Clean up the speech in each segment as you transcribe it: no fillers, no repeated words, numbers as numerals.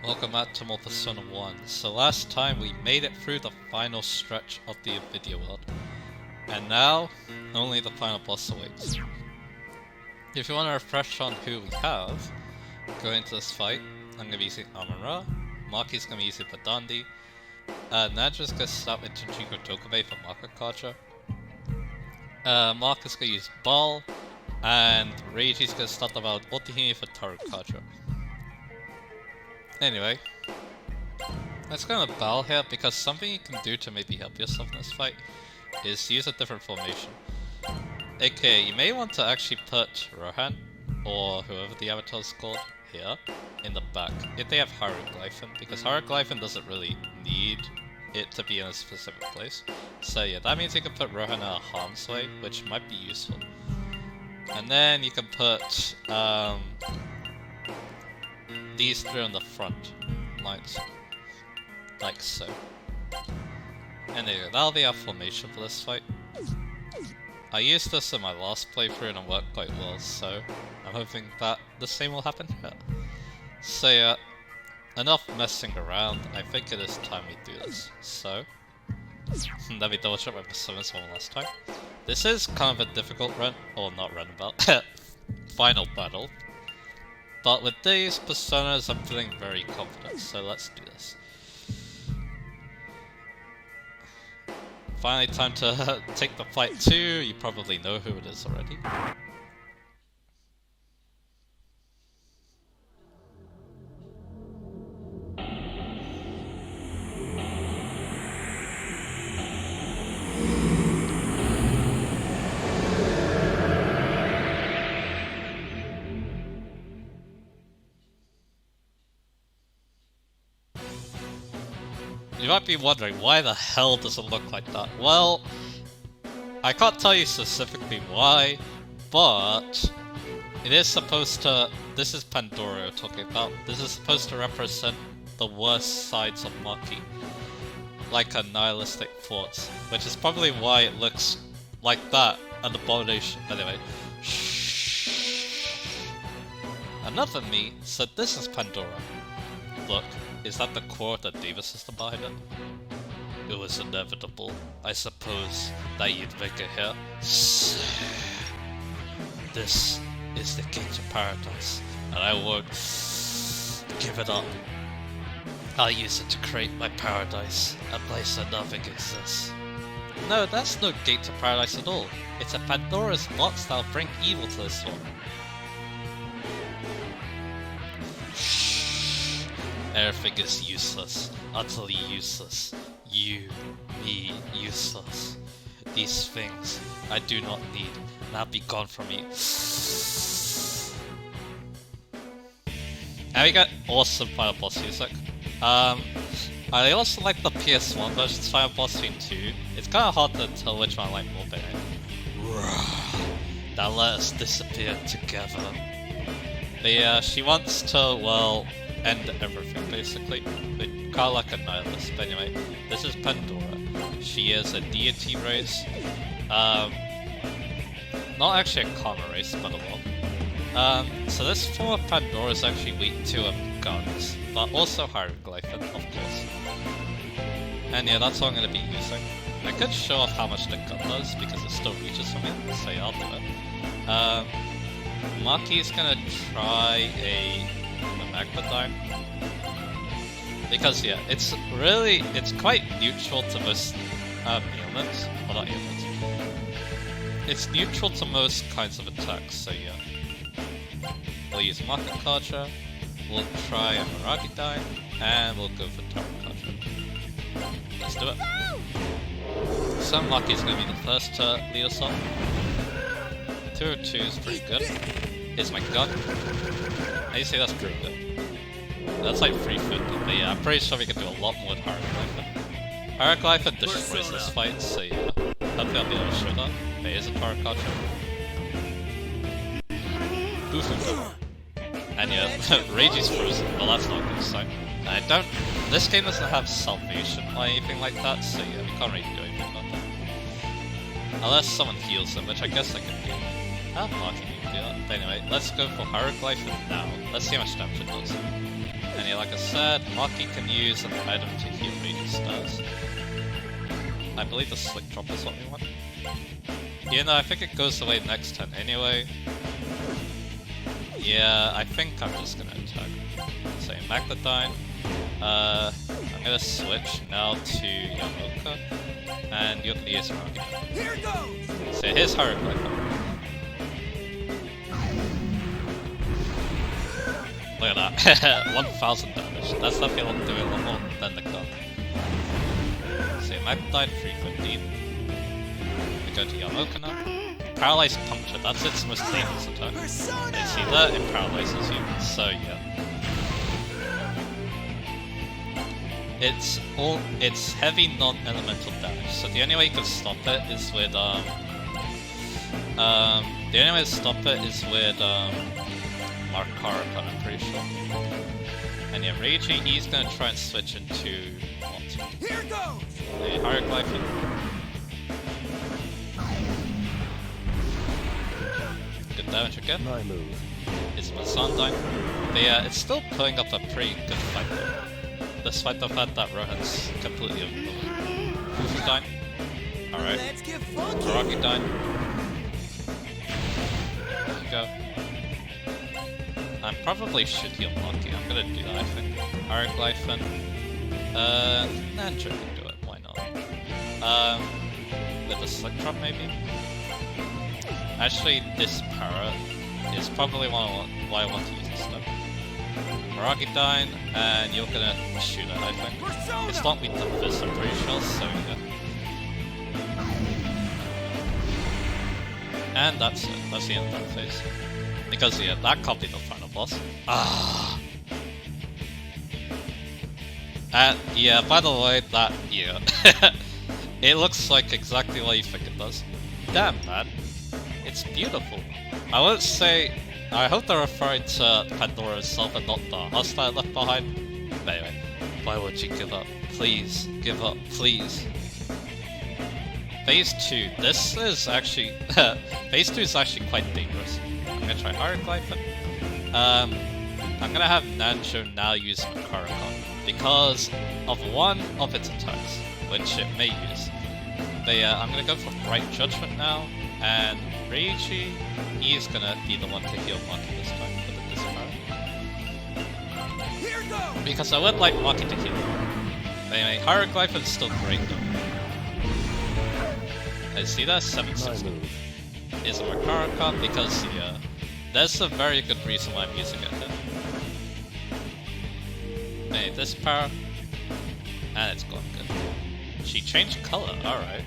Welcome back to more Persona 1. So last time we made it through the final stretch of the video world. And now, only the final boss awaits. If you want to refresh on who we have, go into this fight. I'm going to be using Amara, Maki's going to be using Padandi, Nadra's going to start with Tenjiko Tokube for Mikage-cho. Mark is going to use Ball, and Reiji's going to start the battle with Otihime for Tarukajo. Anyway, let's go on a battle here because something you can do to maybe help yourself in this fight is use a different formation. AKA, you may want to actually put Rohan, or whoever the avatar is called, here, in the back, if they have Hieroglyphin, because Hieroglyphin doesn't really need it to be in a specific place. So yeah, that means you can put Rohan in a harm's way, which might be useful. And then you can put, these three on the front lines, like so. And there you go, that'll be our formation for this fight. I used this in my last playthrough and it worked quite well, so I'm hoping that the same will happen here. So yeah, enough messing around, I think it is time we do this. So, let me double check my Persona's one last time. This is kind of a difficult run, or not run about, final battle. But with these Personas, I'm feeling very confident, so let's do this. Finally, time to take the fight too. You probably know who it is already. You might be wondering, why the hell does it look like that? Well, I can't tell you specifically why, but it is supposed to... This is Pandora we're talking about. This is supposed to represent the worst sides of Maki. Like a nihilistic thoughts, which is probably why it looks like that, an abomination. Anyway. Another me said this is Pandora. Look. Is that the core of the Diva system behind it? It was inevitable, I suppose, that you'd make it here. This is the gate to paradise, and I won't give it up. I'll use it to create my paradise, a place where nothing exists. No, that's no gate to paradise at all. It's a Pandora's box that'll bring evil to this one. Everything is useless, utterly useless. You, me, useless. These things I do not need, now be gone from me. And we got awesome Final Boss music. I also like the PS1 version's Final Boss theme too. It's kind of hard to tell which one I like more, but now let us disappear together. But yeah, she wants to, well, end everything basically, but kind of like a nihilist. But anyway, this is Pandora. She is a deity race, not actually a common race, but a lot. So this form of Pandora is actually weak to guns, but also Hieroglyphin, of course. And yeah, that's what I'm going to be using. I could show off how much the gun does, because it still reaches for me, so yeah, I'll do it. Maki's gonna try a Magmadine. Because yeah, it's quite neutral to most ailments. Well, not ailments. It's neutral to most kinds of attacks, so yeah. We'll use Mikage-cho, we'll try a Magmadine, and we'll go for Tarukajo. Let's do it. So Maki's gonna be the first to lead us off. 202 is pretty good. Here's my gun. And you see that's pretty good. That's like 350, but yeah, I'm pretty sure we can do a lot more with Hieroglyphin. Hieroglyphin destroys this fight, so yeah, hopefully I'll be able to show that. But here's a Tarukajo. And yeah, Reiji's frozen, but that's not a good sign. And this game doesn't have salvation or anything like that, so yeah, we can't really do anything about that. Unless someone heals him, which I guess I can do. Maki can do that. But anyway, let's go for Hieroglyphin now. Let's see how much damage it does. And yeah, like I said, Maki can use an item to heal raging stars. I believe the Slick Drop is what we want. You know, I think it goes away next turn anyway. Yeah, I think I'm just gonna attack. So Magnedyne. I'm gonna switch now to Yamoka. And you're gonna use Rocket. Here goes! So here's Hieroglyph. Look at that. 1000 damage. That's definitely doing a lot more than the gun. So Magnedyne 315. We go to Yamoka now. Paralyzed Puncture, that's its most dangerous attack. You see that? It paralyzes you. So yeah. It's heavy non-elemental damage. So the only way you can stop it is with Markaraka, I'm pretty sure. And yeah, Reiji, he's gonna try and switch into what? Here goes! The Hieroglyph. Good damage again. My move. It's Mazandine. But yeah, it's still putting up a pretty good fight though. Despite the fact that Rohan's completely overloaded. Fufudyne. Alright. Let's get funky! Rocketdyne. There you go. I probably should heal Maki. I'm gonna do that, I think. Hieroglyphin. Nanjo can do it, why not? With a Slick Drop maybe? Actually, this para is probably why I want to use this stuff. Rocketdyne, and you're gonna shoot it, I think. It's not weak to this, I'm pretty sure, so yeah. And that's it. That's the end of that phase. Because yeah, that can't be the final boss. Ah. Yeah, by the way, that yeah. It looks like exactly what you think it does. Damn man. It's beautiful. I would say I hope they're referring to Pandora itself and not the hostile left behind. But anyway, why would you give up? Please, give up, please. Phase 2, this is actually... Phase 2 is actually quite dangerous. I'm gonna try Hieroglyphin. I'm gonna have Nanjo now use Makarakan because of one of its attacks, which it may use. But yeah, I'm gonna go for Bright Judgment now, and Reiji, he's gonna be the one to heal Maki this time with the Dispower. Here goes! Because I would like Maki to heal. But anyway, Hieroglyphin's still great though. I see that 760 is a Makarakan because yeah, that's a very good reason why I'm using it here. Hey, this power, and it's gone good. She changed color, alright.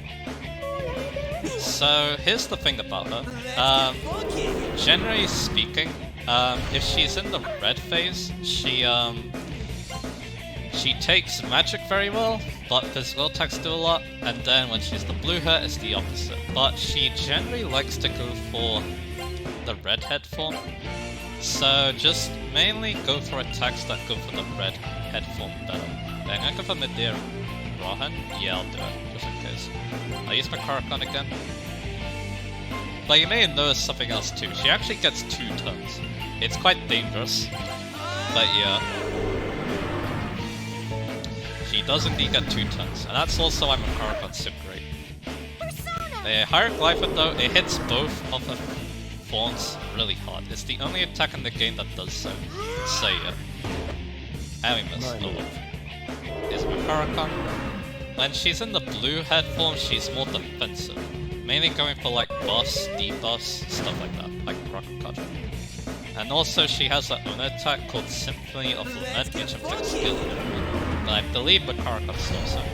So here's the thing about her. Generally speaking, if she's in the red phase, she takes magic very well, but physical attacks do a lot, and then when she's the blue hair, it's the opposite. But she generally likes to go for the red head form, so just mainly go for attacks that go for the red head form better. Then I go for Medea Rohan, yeah I'll do it, just in case. I'll use my Karakan again. But you may notice something else too, she actually gets 2 turns. It's quite dangerous, but yeah. She does indeed get 2 turns, and that's also why Makarakan's so great. Hieroglyphin though, it hits both of the forms really hard. It's the only attack in the game that does so. So yeah. And we missed. Oh well. Is Makarakan. When she's in the blue head form, she's more defensive. Mainly going for like buffs, debuffs, stuff like that, like Rocket Kaja. And also she has her own attack called Symphony of Lament, which affects skill. But I believe Makarakan stops her.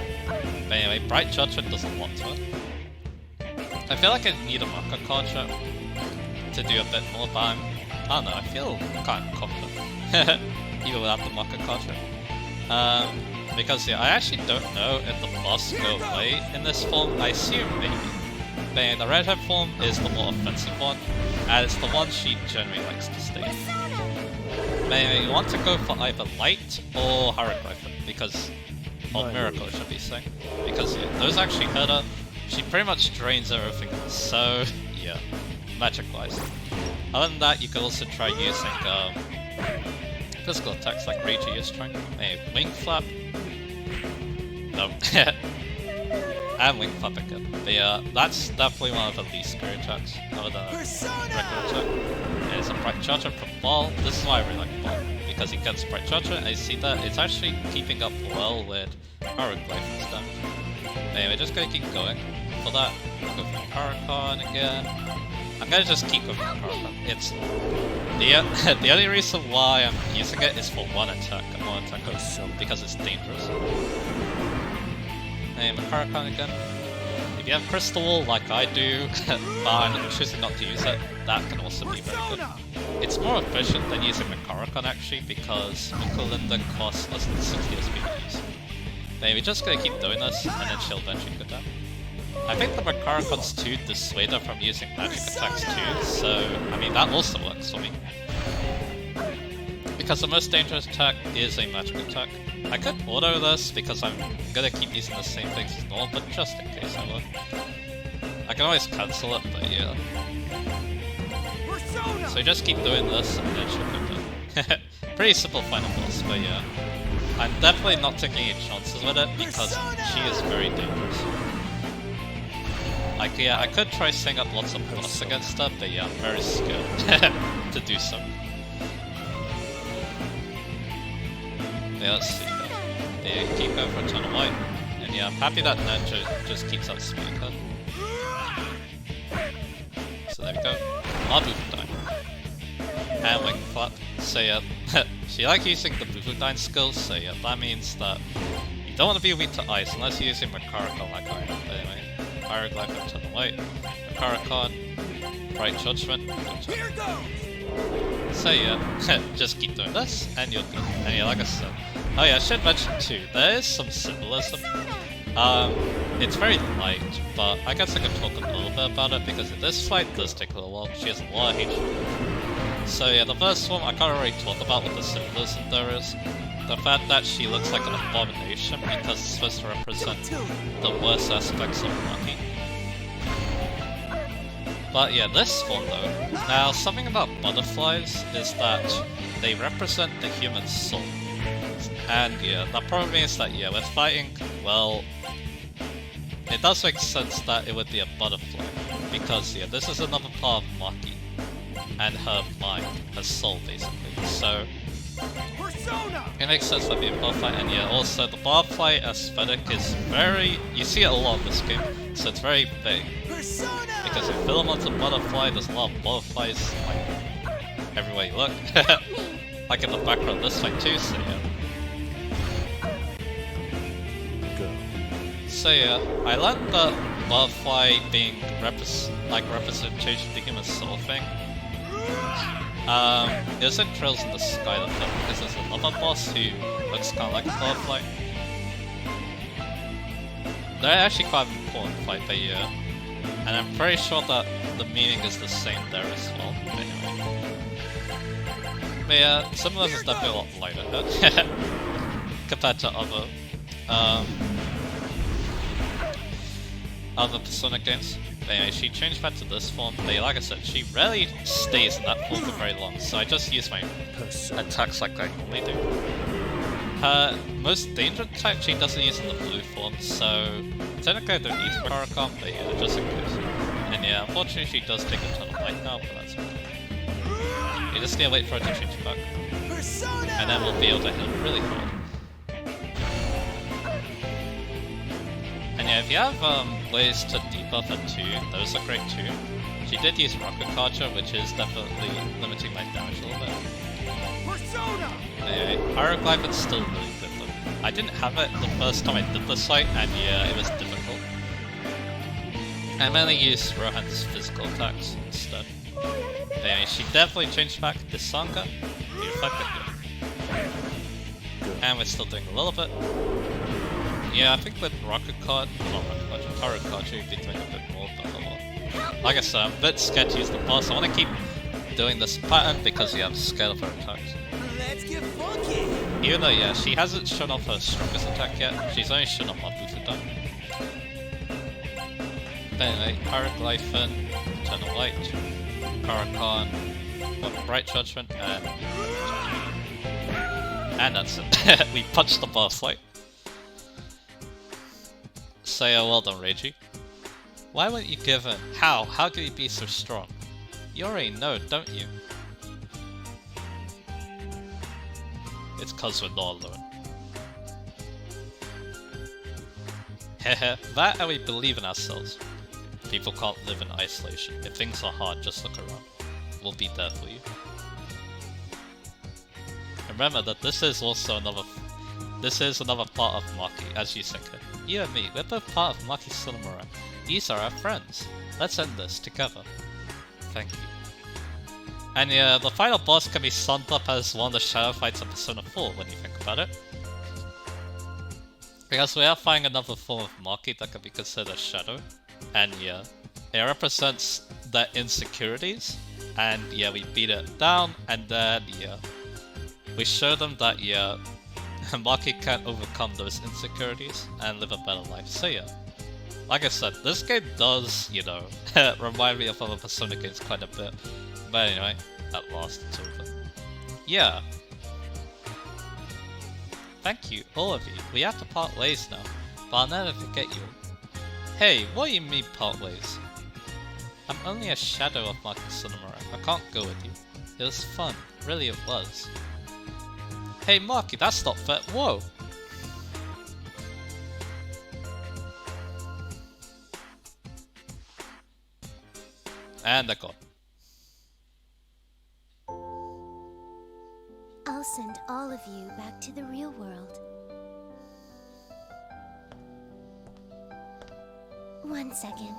But anyway, Bright Judgment does a lot to it. I feel like I need a Makakaja to do a bit more, but I don't know, I feel kind of confident. Even without the Makakaja. Because yeah, I actually don't know if the boss go away in this form. I assume maybe. But yeah, the redhead form is the more offensive one, and it's the one she generally likes to stay in. Maybe you want to go for either Light or Hieroglyphin, because... or Miracle, I should be saying. Because yeah, those actually hurt her. She pretty much drains everything, so yeah, magic-wise. Other than that, you could also try using physical attacks like Reiji is trying. Hey, wing flap. No. And wing flap again. But yeah, that's definitely one of the least scary attacks, other than a regular attack. And it's a Bright Charger from Ball. This is why I really like Ball, because he gets Bright Charger, and you see that it's actually keeping up well with Hurricane and stuff. Anyway, just gonna keep going. For that, I'll go for Hurricane again. I'm gonna just keep going for Hurricane. It's the only reason why I'm using it is for one attack and one attack because it's dangerous. And Hurricane again. If you have Crystal Wall like I do, but I'm choosing not to use it, that can also be very good. It's more efficient than using Mikage-cho actually, because Mikulinda costs less than 60 SP to use. Anyway, we're just gonna keep doing this, and then she'll eventually go down. I think the Mikage-chos too dissuade her from using magic attacks too, so I mean that also works for me. Because the most dangerous attack is a magic attack. I could auto this because I'm gonna keep using the same things as normal, but just in case I will. I can always cancel it, but yeah. So just keep doing this and then she'll go down. Pretty simple final boss, but yeah. I'm definitely not taking any chances with it because she is very dangerous. Like, yeah, I could try setting up lots of buffs against her, but yeah, I'm very scared to do so. Yeah, let's see. Yeah, keep going for Eternal Light. And yeah, I'm happy that Ninja just keeps outspeeding her. So there we go. Bufudyne. And Wing Flap. So yeah, she likes using the Bufudyne skills, so yeah, that means that you don't want to be weak to ice unless you're using Mikage-cho like I am. But anyway, Pyroglyph Eternal Light, Mikage-cho, Bright Judgment. Here goes. So yeah, just keep doing this, and you'll be. And yeah, like I said, oh yeah, I should mention too, there is some symbolism. It's very light, but I guess I can talk a little bit about it because this fight does take a little while. She has a lot of HP. So yeah, the first one I can't already talk about what the symbolism there is. The fact that she looks like an abomination because it's supposed to represent the worst aspects of Maki. But yeah, this one though. Now, something about butterflies is that they represent the human soul. And yeah, that probably means that yeah, we're fighting, well, it does make sense that it would be a butterfly. Because yeah, this is another part of Maki. And her mind, her soul basically. So, it makes sense that it'd be a butterfly, and yeah, also the butterfly aesthetic is very, you see it a lot in this game, so it's very vague. Because if Philemon's a butterfly, there's a lot of butterflies, like, everywhere you look. Like in the background of this fight too, so yeah. So yeah, I learned that butterfly being representation of the human soul thing. It was in Trails in the Sky that time, because there's another boss who looks kind of like a butterfly. They're actually quite an important fight, but yeah. And I'm pretty sure that the meaning is the same there as well, anyway. But yeah, some of this is definitely a lot lighter compared to other Persona games. But anyway, she changed back to this form, but like I said, she rarely stays in that form for very long, so I just use my attacks like I normally do. Her most dangerous type she doesn't use in the blue form, so technically I don't need Hurricane, but yeah, just in case. And yeah, unfortunately she does take a ton of light now, but that's okay. You just need to wait for her to change back. And then we'll be able to hit her really hard. And yeah, if you have ways to debuff her too, those are great too. She did use Rocket Carcher, which is definitely limiting my damage a little bit. Anyway, Pyroglyph is still really good though. I didn't have it the first time I did this fight, and yeah, it was difficult. I mainly used Rohan's physical attacks instead. Anyway, she definitely changed back this Sangha. The effective good. And we're still doing a little bit. Yeah, I think with Rocket Card, not Rocket Card, Turret Card, you'd be doing a bit more, but like I said, I'm a bit scared to use the boss. I want to keep doing this pattern because yeah, I'm scared of her attacks. Let's get funky. Even though, yeah, she hasn't shown off her strongest attack yet, she's only shown off Bufudyne. But anyway, Pyroglyphin, Eternal Light, Hurricane, Bright Judgment, and And that's it. We punched the boss fight. So yeah, well done, Reiji. Why won't you give in? How? How can you be so strong? You already know, don't you? It's cause we're not alone. Hehe, that and we believe in ourselves. People can't live in isolation. If things are hard, just look around. We'll be there for you. Remember that this is also another part of Maki, as you think it. You and me, we're both part of Maki Sunomura. These are our friends. Let's end this together. Thank you. And yeah, the final boss can be summed up as one of the shadow fights of Persona 4 when you think about it. Because we are fighting another form of Maki that can be considered shadow. And yeah, it represents their insecurities. And yeah, we beat it down, and then yeah, we show them that yeah, Maki can overcome those insecurities and live a better life. So yeah, like I said, this game does, you know, remind me of other Persona games quite a bit. But anyway, at last it's over. Yeah. Thank you, all of you. We have to part ways now, but I'll never forget you. Hey, what do you mean part ways? I'm only a shadow of Maki Sunomura. I can't go with you. It was fun. Really it was. Hey Maki, that's not fair. Whoa! And they're gone. I'll send all of you back to the real world. One second.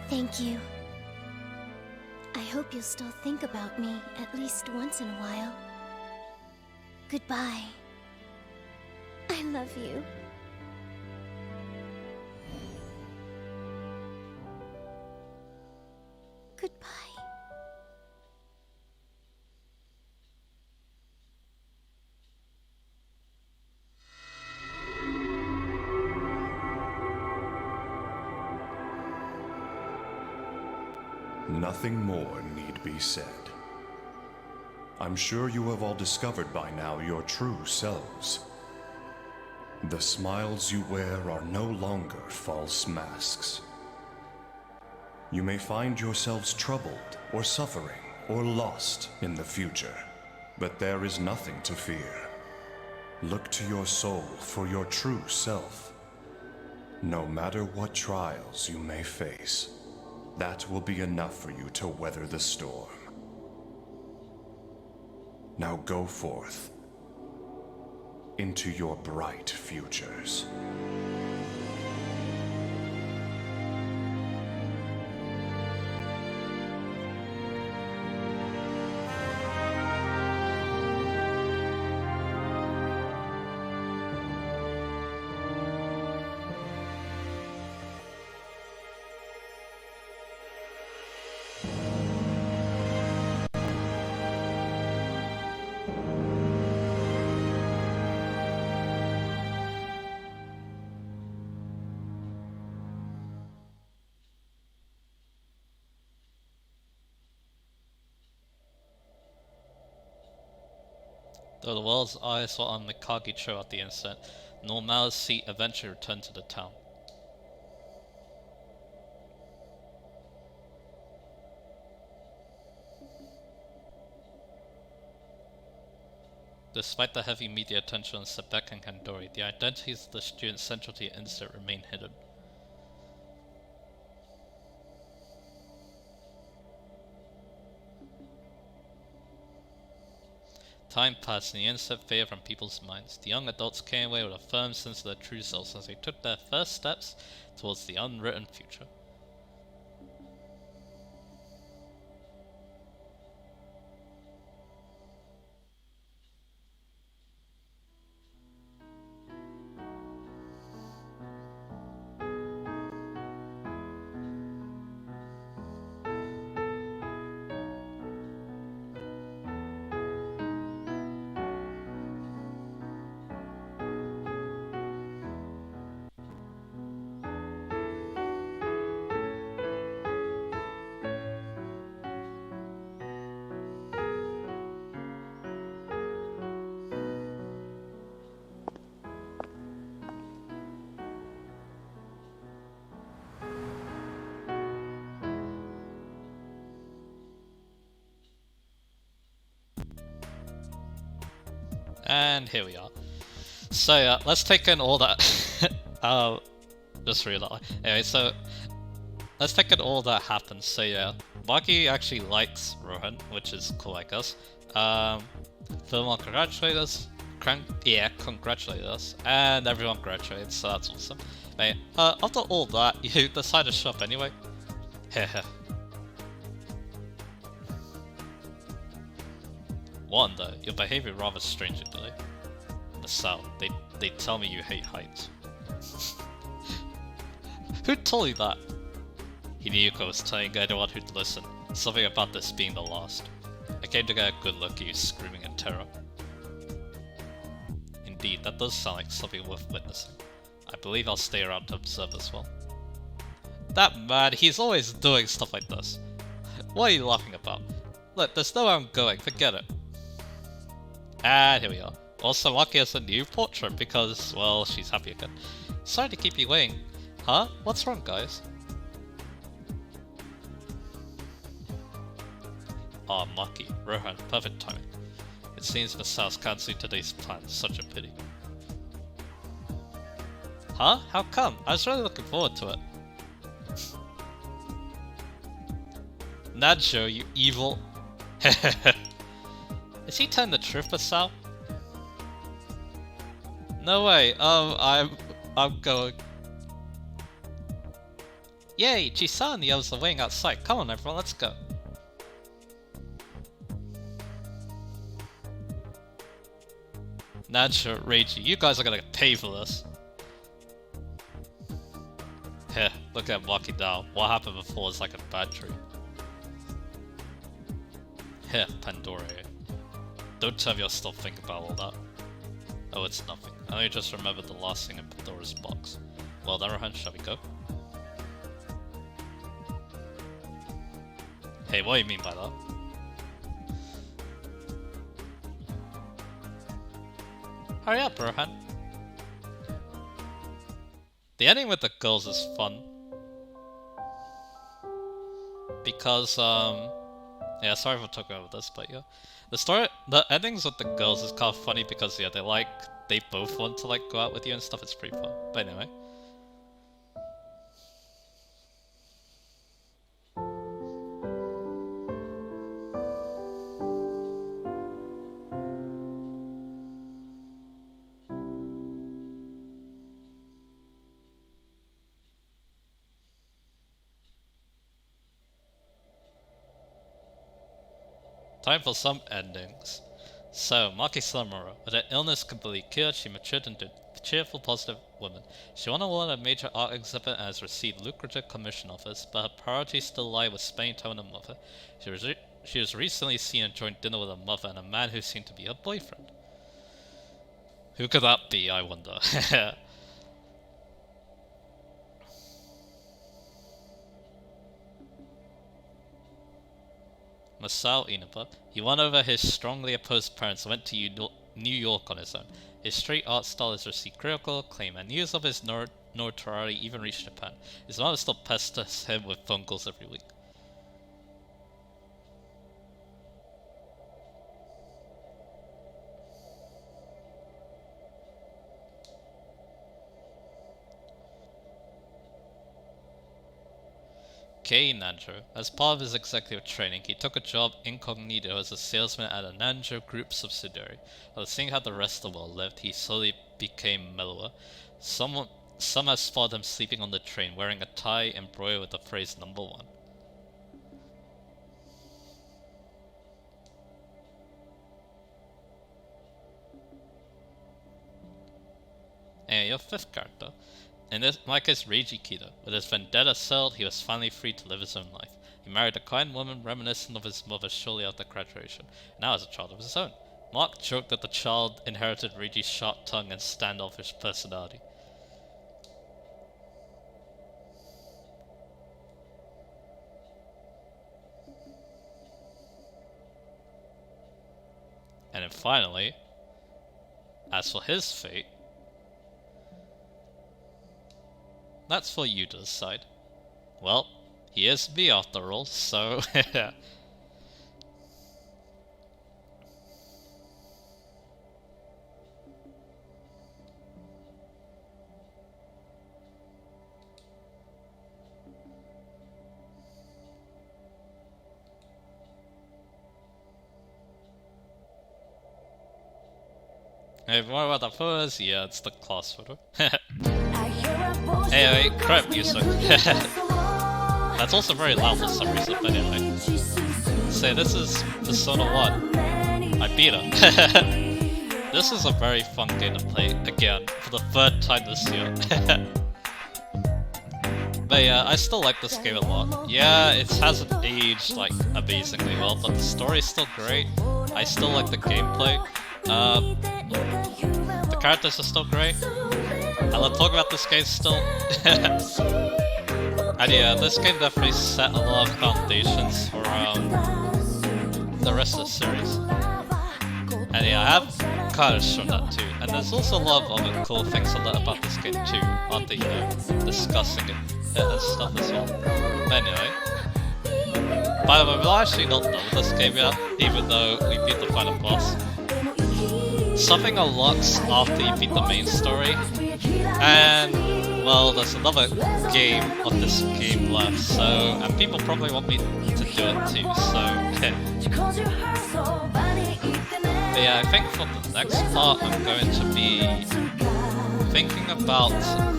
Thank you. I hope you'll still think about me at least once in a while. Goodbye. I love you. Goodbye. Nothing more need be said. I'm sure you have all discovered by now your true selves. The smiles you wear are no longer false masks. You may find yourselves troubled or suffering or lost in the future, but there is nothing to fear. Look to your soul for your true self. No matter what trials you may face, that will be enough for you to weather the storm. Now go forth into your bright futures. Though the world's eyes were on Mikage-cho at the instant, normalcy eventually returned to the town. Despite the heavy media attention on Sebek and Kandori, the identities of the students central to the incident remain hidden. Time passed and the innocent faded from people's minds. The young adults came away with a firm sense of their true selves as they took their first steps towards the unwritten future. And here we are. So yeah, let's take in all that. Just realized. Anyway, so let's take in all that happens. So yeah, Maki actually likes Rohan, which is cool, I guess. Phil will congratulate us. Congratulate us, and everyone congratulates. So that's awesome. Anyway, after all that, you decide to show up anyway. Heh. Wanda, your behavior rather strange today. The South, they tell me you hate heights. Who told you that? Hideyuko was telling anyone who'd listen. Something about this being the last. I came to get a good look at you screaming in terror. Indeed, that does sound like something worth witnessing. I believe I'll stay around to observe as well. That man, he's always doing stuff like this. What are you laughing about? Look, there's nowhere I'm going, forget it. And here we are. Also, Maki has a new portrait because, well, she's happy again. Sorry to keep you waiting. Huh? What's wrong, guys? Ah, Maki, Rohan, perfect timing. It seems Masau's cancelling today's plans, such a pity. Huh? How come? I was really looking forward to it. Nacho, you evil. Is he telling the truth, Masao? No way. I'm going. Yay! Chisa and the others are waiting outside. Come on, everyone, let's go. Nacho, Reiji, you guys are gonna pay for this. Heh, look at Maki now. What happened before is like a bad dream. Heh, Pandora. Don't tell me you'll still think about all that. Oh, it's nothing. I only just remembered the last thing in Pandora's box. Well, then, Rohan, shall we go? Hey, what do you mean by that? Hurry up, Rohan. The ending with the girls is fun. Because, yeah, sorry for talking over this, but yeah. The endings with the girls is kind of funny because, yeah, they both want to, like, go out with you and stuff. It's pretty fun. But anyway. Time for some endings. So, Maki Samura, with her illness completely cured, she matured into a cheerful, positive woman. She won award at a major art exhibit and has received lucrative commission offers, but her priorities still lie with spending time with her mother. She was recently seen enjoying dinner with her mother and a man who seemed to be her boyfriend. Who could that be, I wonder? Masao Inaba. He won over his strongly opposed parents and went to New York on his own. His street art style has received critical acclaim, and news of his notoriety even reached Japan. His mother still pesters him with phone calls every week. Kei Nanjo. As part of his executive training, he took a job incognito as a salesman at a Nanjo Group subsidiary. While seeing how the rest of the world lived, he slowly became mellower. Some have spotted him sleeping on the train, wearing a tie embroidered with the phrase "number 1." And your fifth character. In my case, Reiji Kida. With his vendetta settled, he was finally free to live his own life. He married a kind woman reminiscent of his mother shortly after graduation, now has a child of his own. Mark joked that the child inherited Reiji's sharp tongue and standoffish personality. And then finally, as for his fate, that's for you to decide. Well, he is me after all, so Hey, what about the photos? Yeah, it's the class photo. Anyway, crap music. That's also very loud for some reason, but anyway. So this is Persona 1. I beat her. This is a very fun game to play, again, for the third time this year. But yeah, I still like this game a lot. Yeah, it hasn't aged, like, amazingly well, but the story's still great. I still like the gameplay. The characters are still great. I love talking about this game still. And yeah, this game definitely set a lot of foundations for the rest of the series. And yeah, I have kind of shown that too. And there's also a lot of other cool things to learn about this game too, after, you know, discussing it and stuff as well. But anyway. By the way, we're actually not done with this game yet, even though we beat the final boss. Something unlocks after you beat the main story. And, well, there's another game of this game left, so, and people probably want me to do it too, so, but yeah, I think for the next part I'm going to be thinking about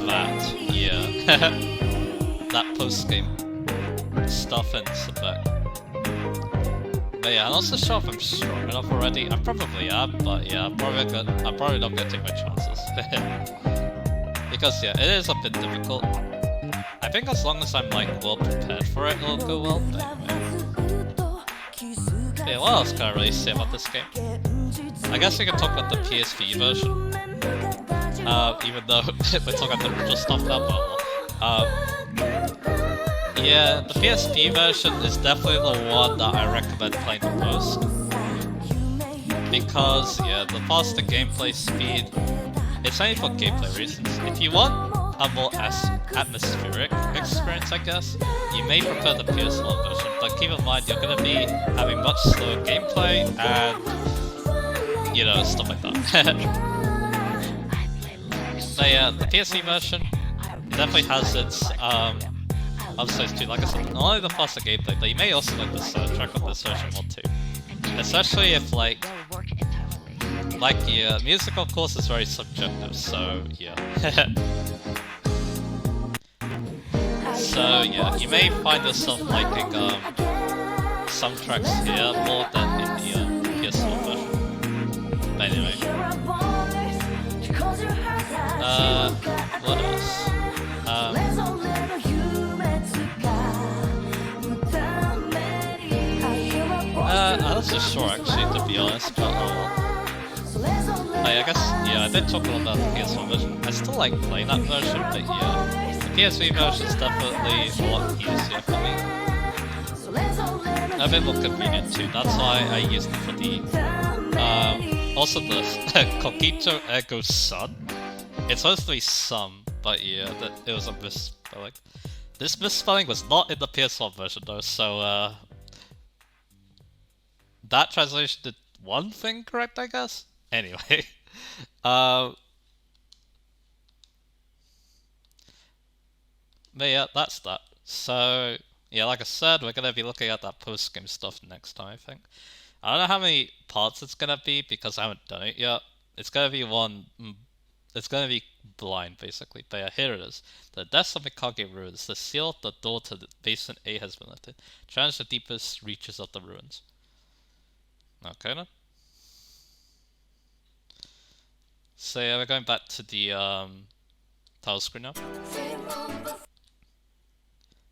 that, yeah, that post-game stuff and Sebek. But yeah, I'm not so sure if I'm strong enough already. I probably am, but yeah, I'm probably not gonna take my chances. Because yeah, it is a bit difficult. I think as long as I'm like well prepared for it, it'll go well. But anyway. Yeah, what else can I really say about this game? I guess we can talk about the PSP version. Even though we're talking about the original stuff now, but yeah, the PSP version is definitely the one that I recommend playing the most. Because, yeah, the faster gameplay speed, it's only for gameplay reasons. If you want a more atmospheric experience, I guess, you may prefer the PS1 version, but keep in mind you're going to be having much slower gameplay and, you know, stuff like that. But yeah, the PSP version definitely has its upsides too. Like I said, not only the faster gameplay, but you may also like the soundtrack of this version more too. Especially if like yeah, music of course is very subjective, so yeah. So yeah, you may find yourself liking some tracks here more than in the PS4 version. But anyway. What else? I'm not so sure actually, to be honest, but I guess, yeah, I did talk a lot about the PS1 version. I still like playing that version, but yeah, the PSP version is definitely a lot easier for me. A bit more convenient too, that's why I used it for the, also the Kokito Ego Sun. It's supposed to be some, but yeah, it was a misspelling. This misspelling was not in the PS1 version though, so that translation did one thing correct, I guess? Anyway. But yeah, that's that. So, yeah, like I said, we're gonna be looking at that post-game stuff next time, I think. I don't know how many parts it's gonna be, because I haven't done it yet. It's gonna be it's gonna be blind, basically. But yeah, here it is. The Deaths of Mikage ruins. The seal of the door to the basement A has been lifted. Challenge the deepest reaches of the ruins. Okay then. So yeah, we're going back to the title screen now.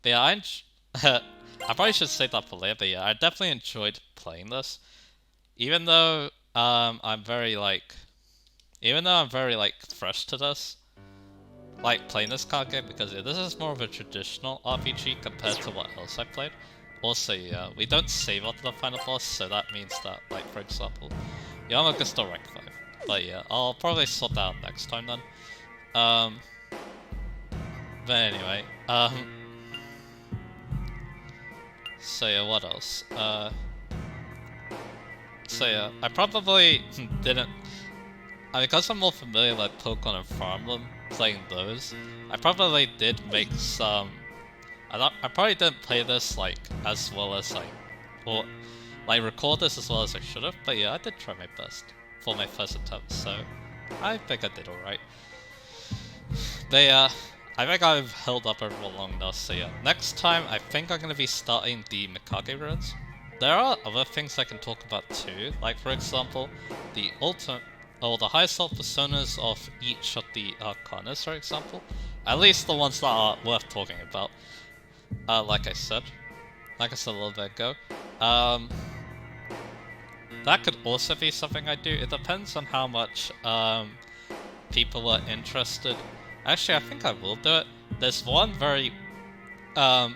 But yeah, I probably should say that for later, but yeah, I definitely enjoyed playing this. Even though I'm very fresh to this, like playing this card game, because yeah, this is more of a traditional RPG compared to what else I played. Also, yeah, we don't save after the final boss, so that means that, like, for example, Yama can still rank 5. But yeah, I'll probably sort that out next time then. But anyway, so yeah, what else? So yeah, I probably didn't, because I'm more familiar with like Pokemon and Fire Emblem, playing those, I probably did make some, I probably didn't play this like as well as or like record this as well as I should have, but yeah, I did try my best for my first attempt, so I think I did alright. But yeah, I think I've held up overall long enough, so yeah. Next time, I think I'm going to be starting the Mikage runes. There are other things I can talk about too, like for example, the high self personas of each of the arcanas, for example. At least the ones that are worth talking about. Like I said a little bit ago. That could also be something I do. It depends on how much people are interested. Actually, I think I will do it. There's one very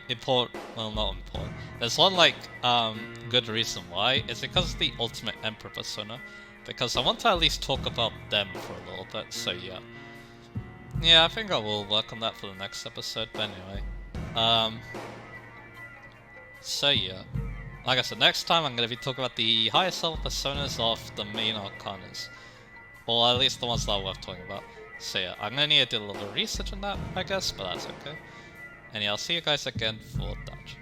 important, well, not important. There's one good reason why. It's because of the Ultimate Emperor persona. Because I want to at least talk about them for a little bit. So yeah, I think I will work on that for the next episode. But anyway, so yeah. Like I said, next time I'm going to be talking about the highest level personas of the main arcanas. Or at least the ones that are worth talking about. So yeah, I'm going to need to do a little research on that, I guess, but that's okay. And yeah, I'll see you guys again for that.